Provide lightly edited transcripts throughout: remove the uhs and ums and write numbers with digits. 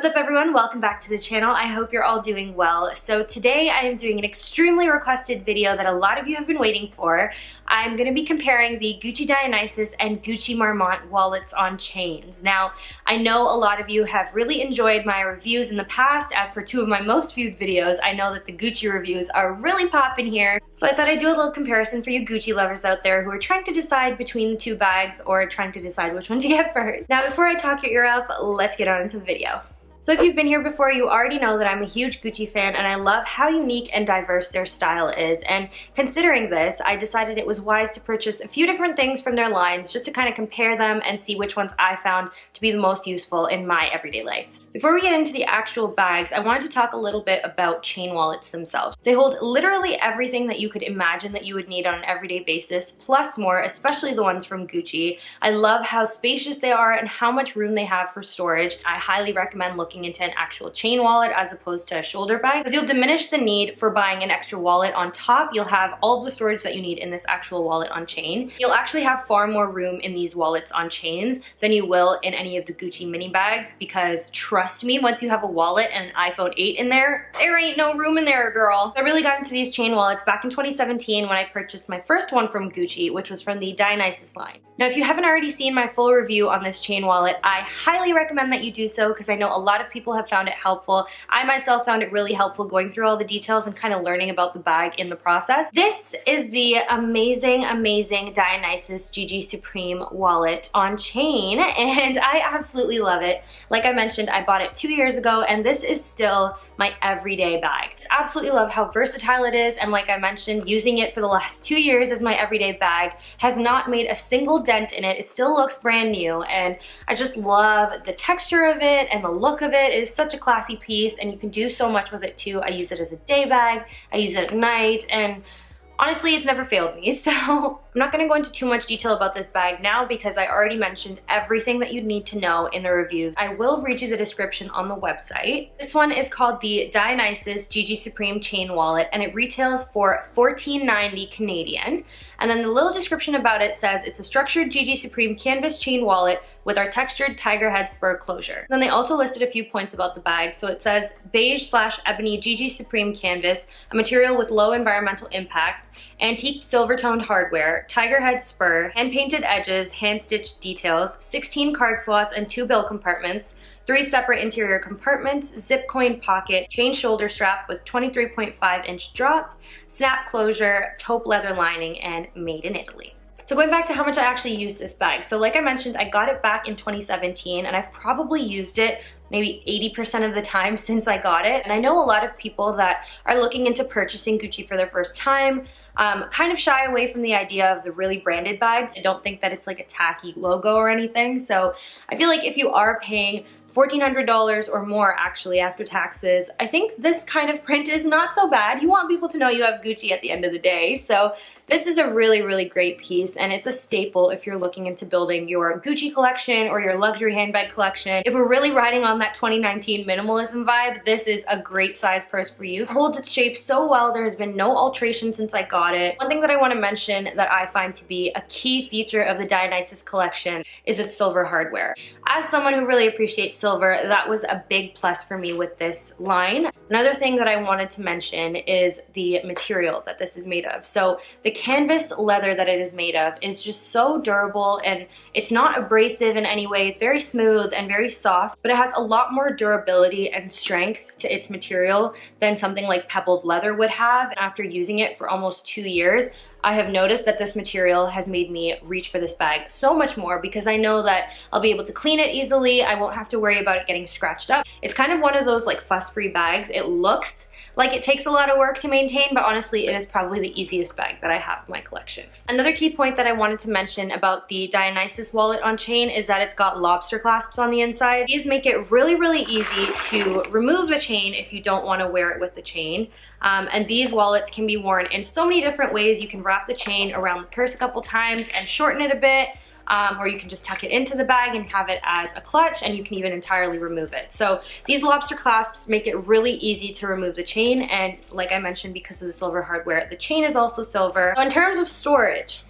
What's up everyone? Welcome back to the channel. I hope you're all doing well. So today I am doing an extremely requested video that a lot of you have been waiting for. I'm going to be comparing the Gucci DIONYSUS and Gucci Marmont wallets on chains. Now, I know a lot of you have really enjoyed my reviews in the past. As per two of my most viewed videos, I know that the Gucci reviews are really popping here. So I thought I'd do a little comparison for you Gucci lovers out there who are trying to decide between the two bags or trying to decide which one to get first. Now, before I talk your ear off, let's get on into the video. So if you've been here before, you already know that I'm a huge Gucci fan and I love how unique and diverse their style is. And considering this, I decided it was wise to purchase a few different things from their lines just to kind of compare them and see which ones I found to be the most useful in my everyday life. Before we get into the actual bags, I wanted to talk a little bit about chain wallets themselves. They hold literally everything that you could imagine that you would need on an everyday basis, plus more, especially the ones from Gucci. I love how spacious they are and how much room they have for storage. I highly recommend looking into an actual chain wallet as opposed to a shoulder bag, because you'll diminish the need for buying an extra wallet on top. You'll have all of the storage that you need in this actual wallet on chain. You'll actually have far more room in these wallets on chains than you will in any of the Gucci mini bags, because trust me, once you have a wallet and an iPhone 8 in there ain't no room in there, girl. I really got into these chain wallets back in 2017 when I purchased my first one from Gucci, which was from the DIONYSUS line. Now, if you haven't already seen my full review on this chain wallet, I highly recommend that you do so, because I know a lot of people have found it helpful. I myself found it really helpful going through all the details and kind of learning about the bag in the process. This is the amazing DIONYSUS GG Supreme wallet on chain, and I absolutely love it. Like I mentioned, I bought it 2 years ago, and this is still my everyday bag. I absolutely love how versatile it is, and like I mentioned, using it for the last 2 years as my everyday bag has not made a single dent in it. It still looks brand new, and I just love the texture of it and the look of it. It is such a classy piece, and you can do so much with it too. I use it as a day bag, I use it at night, and honestly, it's never failed me, so I'm not going to go into too much detail about this bag now because I already mentioned everything that you'd need to know in the reviews. I will read you the description on the website. This one is called the DIONYSUS GG Supreme Chain Wallet, and it retails for $14.90 Canadian. And then the little description about it says it's a structured GG Supreme canvas chain wallet with our textured tiger head spur closure. Then they also listed a few points about the bag. So it says beige/ebony GG Supreme canvas, a material with low environmental impact, antique silver toned hardware, tiger head spur, hand painted edges, hand stitched details, 16 card slots and 2 bill compartments, 3 separate interior compartments, zip coin pocket, chain shoulder strap with 23.5-inch drop, snap closure, taupe leather lining, and made in Italy. So going back to how much I actually used this bag. So like I mentioned, I got it back in 2017, and I've probably used it maybe 80% of the time since I got it. And I know a lot of people that are looking into purchasing Gucci for their first time kind of shy away from the idea of the really branded bags. I don't think that it's like a tacky logo or anything. So I feel like if you are paying $1,400 or more actually after taxes, I think this kind of print is not so bad. You want people to know you have Gucci at the end of the day. So this is a really great piece, and it's a staple if you're looking into building your Gucci collection or your luxury handbag collection. If we're really riding on that 2019 minimalism vibe, this is a great size purse for you. It holds its shape so well. There has been no alteration since I got it. One thing that I want to mention that I find to be a key feature of the DIONYSUS collection is its silver hardware. As someone who really appreciates silver, that was a big plus for me with this line. Another thing that I wanted to mention is the material that this is made of. So the canvas leather that it is made of is just so durable, and it's not abrasive in any way. It's very smooth and very soft, but it has a lot more durability and strength to its material than something like pebbled leather would have. And after using it for almost 2 years, I have noticed that this material has made me reach for this bag so much more, because I know that I'll be able to clean it easily. I won't have to worry about it getting scratched up. It's kind of one of those like fuss-free bags. It looks like it takes a lot of work to maintain, but honestly, it is probably the easiest bag that I have in my collection. Another key point that I wanted to mention about the DIONYSUS wallet on chain is that it's got lobster clasps on the inside. These make it really easy to remove the chain if you don't want to wear it with the chain. And these wallets can be worn in so many different ways. You can wrap the chain around the purse a couple times and shorten it a bit. Or you can just tuck it into the bag and have it as a clutch, and you can even entirely remove it. So these lobster clasps make it really easy to remove the chain, and like I mentioned, because of the silver hardware, the chain is also silver. So in terms of storage,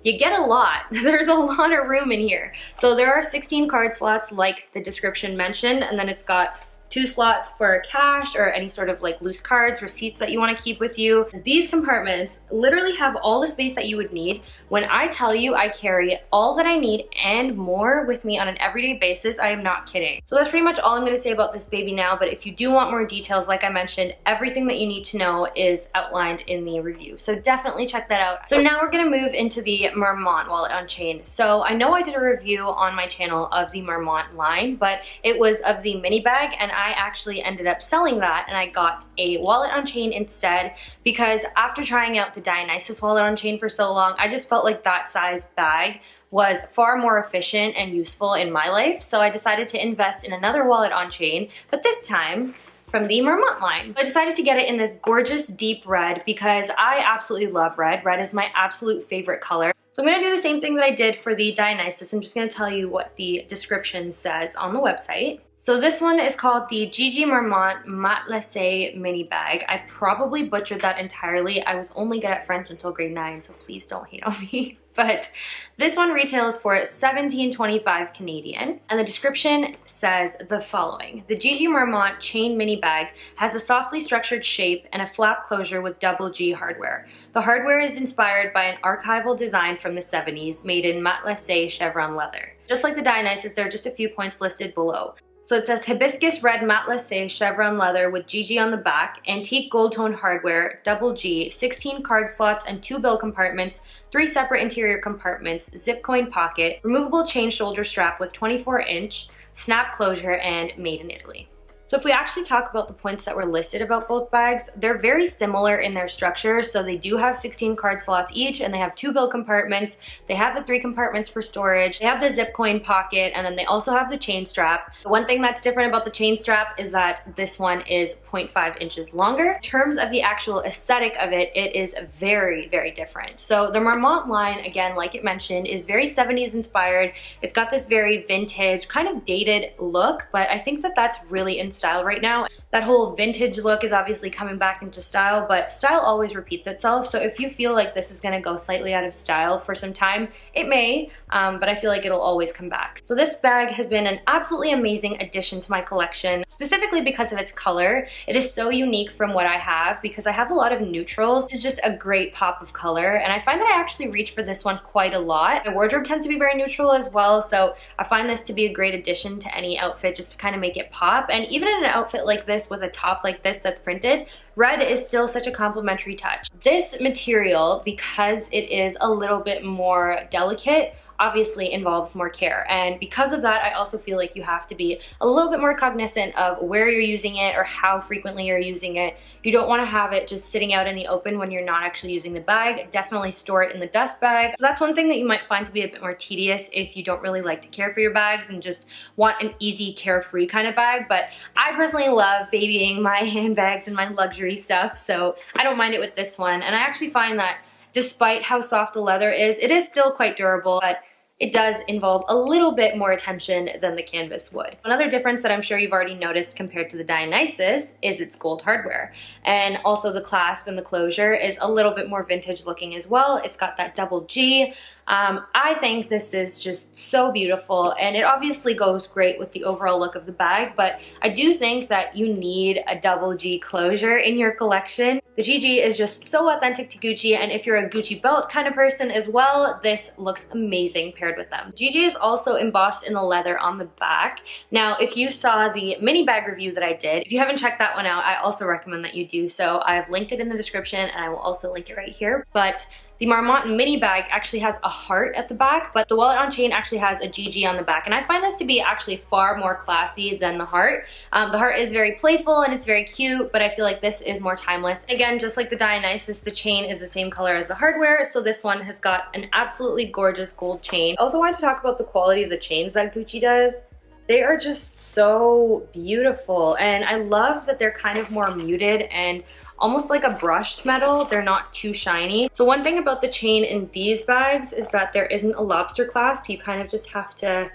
you get a lot. There's a lot of room in here. So there are 16 card slots like the description mentioned, and then it's got 2 slots for cash or any sort of like loose cards, receipts that you want to keep with you. These compartments literally have all the space that you would need. When I tell you I carry all that I need and more with me on an everyday basis, I am not kidding. So that's pretty much all I'm going to say about this baby now, but if you do want more details, like I mentioned, everything that you need to know is outlined in the review. So definitely check that out. So now we're going to move into the Marmont wallet on chain. So I know I did a review on my channel of the Marmont line, but it was of the mini bag, and I actually ended up selling that and I got a wallet on chain instead, because after trying out the DIONYSUS wallet on chain for so long, I just felt like that size bag was far more efficient and useful in my life. So I decided to invest in another wallet on chain, but this time from the Marmont line. I decided to get it in this gorgeous deep red because I absolutely love red. Red is my absolute favorite color. So I'm going to do the same thing that I did for the DIONYSUS. I'm just going to tell you what the description says on the website. So this one is called the Gigi Marmont Matelassé mini bag. I probably butchered that entirely. I was only good at French until grade 9, so please don't hate on me. But this one retails for $17.25 Canadian. And the description says the following. The Gigi Marmont chain mini bag has a softly structured shape and a flap closure with double G hardware. The hardware is inspired by an archival design from the 70s made in matelassé chevron leather. Just like the DIONYSUS, there are just a few points listed below. So it says hibiscus red matelassé chevron leather with Gigi on the back, antique gold tone hardware, double G, 16 card slots and 2 bill compartments, 3 separate interior compartments, zip coin pocket, removable chain shoulder strap with 24-inch, snap closure, and made in Italy. So if we actually talk about the points that were listed about both bags, they're very similar in their structure. So they do have 16 card slots each, and they have 2 bill compartments. They have the 3 compartments for storage. They have the zip coin pocket, and then they also have the chain strap. The one thing that's different about the chain strap is that this one is 0.5 inches longer. In terms of the actual aesthetic of it, it is very, very different. So the Marmont line, again, like it mentioned, is very 70s inspired. It's got this very vintage, kind of dated look, but I think that that's really in style right now. That whole vintage look is obviously coming back into style, but style always repeats itself. So if you feel like this is going to go slightly out of style for some time, it may, but I feel like it'll always come back. So this bag has been an absolutely amazing addition to my collection, specifically because of its color. It is so unique from what I have because I have a lot of neutrals. It's just a great pop of color, and I find that I actually reach for this one quite a lot. My wardrobe tends to be very neutral as well, so I find this to be a great addition to any outfit just to kind of make it pop. And even in an outfit like this with a top like this that's printed, red is still such a complimentary touch. This material, because it is a little bit more delicate, obviously involves more care, and because of that I also feel like you have to be a little bit more cognizant of where you're using it or how frequently you're using it. You don't want to have it just sitting out in the open when you're not actually using the bag. Definitely store it in the dust bag. So that's one thing that you might find to be a bit more tedious if you don't really like to care for your bags and just want an easy, carefree kind of bag. But I personally love babying my handbags and my luxury stuff, so I don't mind it with this one. And I actually find that despite how soft the leather is, it is still quite durable, but it does involve a little bit more attention than the canvas would. Another difference that I'm sure you've already noticed compared to the DIONYSUS is its gold hardware. And also the clasp and the closure is a little bit more vintage looking as well. It's got that double G. I think this is just so beautiful, and it obviously goes great with the overall look of the bag, but I do think that you need a double G closure in your collection. The GG is just so authentic to Gucci, and if you're a Gucci belt kind of person as well, this looks amazing paired with them. GG is also embossed in the leather on the back. Now, if you saw the mini bag review that I did, if you haven't checked that one out, I also recommend that you do so. I've linked it in the description, and I will also link it right here. But the Marmont mini bag actually has a heart at the back, but the wallet on chain actually has a GG on the back. And I find this to be actually far more classy than the heart. The heart is very playful and it's very cute, but I feel like this is more timeless. Again, just like the DIONYSUS, the chain is the same color as the hardware, so this one has got an absolutely gorgeous gold chain. I also wanted to talk about the quality of the chains that Gucci does. They are just so beautiful, and I love that they're kind of more muted and almost like a brushed metal. They're not too shiny. So one thing about the chain in these bags is that there isn't a lobster clasp. You kind of just have to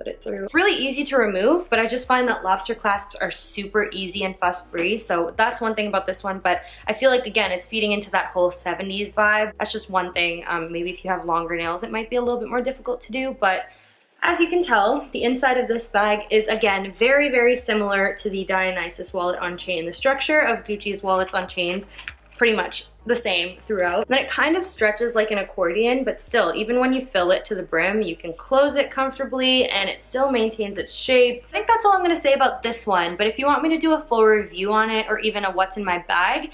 put it through. It's really easy to remove, but I just find that lobster clasps are super easy and fuss-free, so that's one thing about this one, but I feel like, again, it's feeding into that whole 70s vibe. That's just one thing. Maybe if you have longer nails, it might be a little bit more difficult to do, but as you can tell, the inside of this bag is, again, very, very similar to the Dionysus wallet on chain. The structure of Gucci's wallets on chains, pretty much the same throughout. Then it kind of stretches like an accordion, but still, even when you fill it to the brim, you can close it comfortably and it still maintains its shape. I think that's all I'm gonna say about this one, but if you want me to do a full review on it or even a what's in my bag,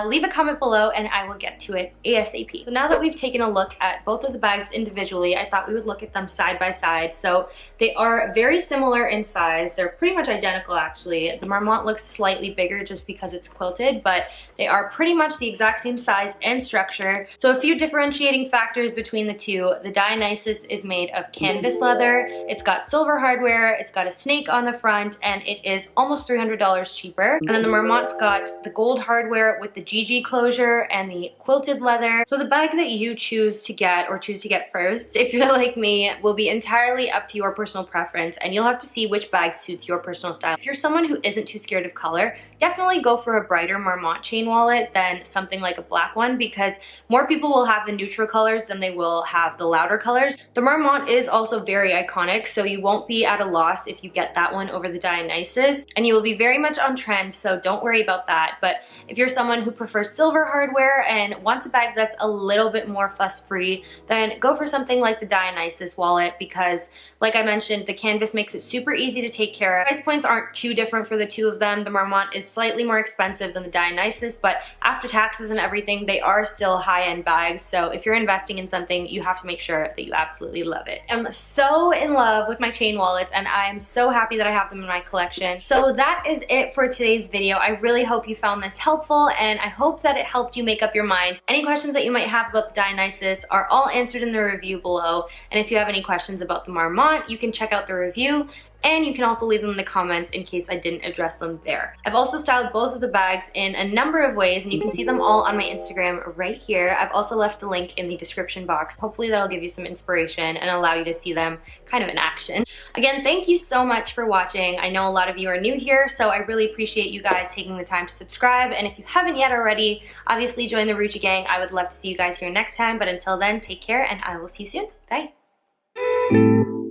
leave a comment below and I will get to it ASAP. So now that we've taken a look at both of the bags individually, I thought we would look at them side by side. So they are very similar in size. They're pretty much identical actually. The Marmont looks slightly bigger just because it's quilted, but they are pretty much the exact same size and structure. So a few differentiating factors between the two. The Dionysus is made of canvas leather, it's got silver hardware, it's got a snake on the front, and it is almost $300 cheaper. And then the Marmont's got the gold hardware with the GG closure and the quilted leather. So the bag that you choose to get first, if you're like me, will be entirely up to your personal preference, and you'll have to see which bag suits your personal style. If you're someone who isn't too scared of color, definitely go for a brighter Marmont chain wallet than something like a black one, because more people will have the neutral colors than they will have the louder colors. The Marmont is also very iconic, so you won't be at a loss if you get that one over the Dionysus, and you will be very much on trend, so don't worry about that. But if you're someone who prefers silver hardware and wants a bag that's a little bit more fuss-free, then go for something like the Dionysus wallet, because like I mentioned, the canvas makes it super easy to take care of. Price points aren't too different for the two of them. The Marmont is slightly more expensive than the Dionysus, but after taxes and everything, they are still high-end bags, so if you're investing in something, you have to make sure that you absolutely love it. I'm so in love with my chain wallets, and I'm so happy that I have them in my collection. So that is it for today's video. I really hope you found this helpful, and I hope that it helped you make up your mind. Any questions that you might have about the Dionysus are all answered in the review below, and if you have any questions about the Marmont, you can check out the review, and you can also leave them in the comments in case I didn't address them there. I've also styled both of the bags in a number of ways, and you can see them all on my Instagram right here. I've also left the link in the description box. Hopefully that'll give you some inspiration and allow you to see them kind of in action. Again, thank you so much for watching. I know a lot of you are new here, so I really appreciate you guys taking the time to subscribe, and if you haven't yet already, obviously join the Rucci gang. I would love to see you guys here next time, but until then, take care, and I will see you soon. Bye.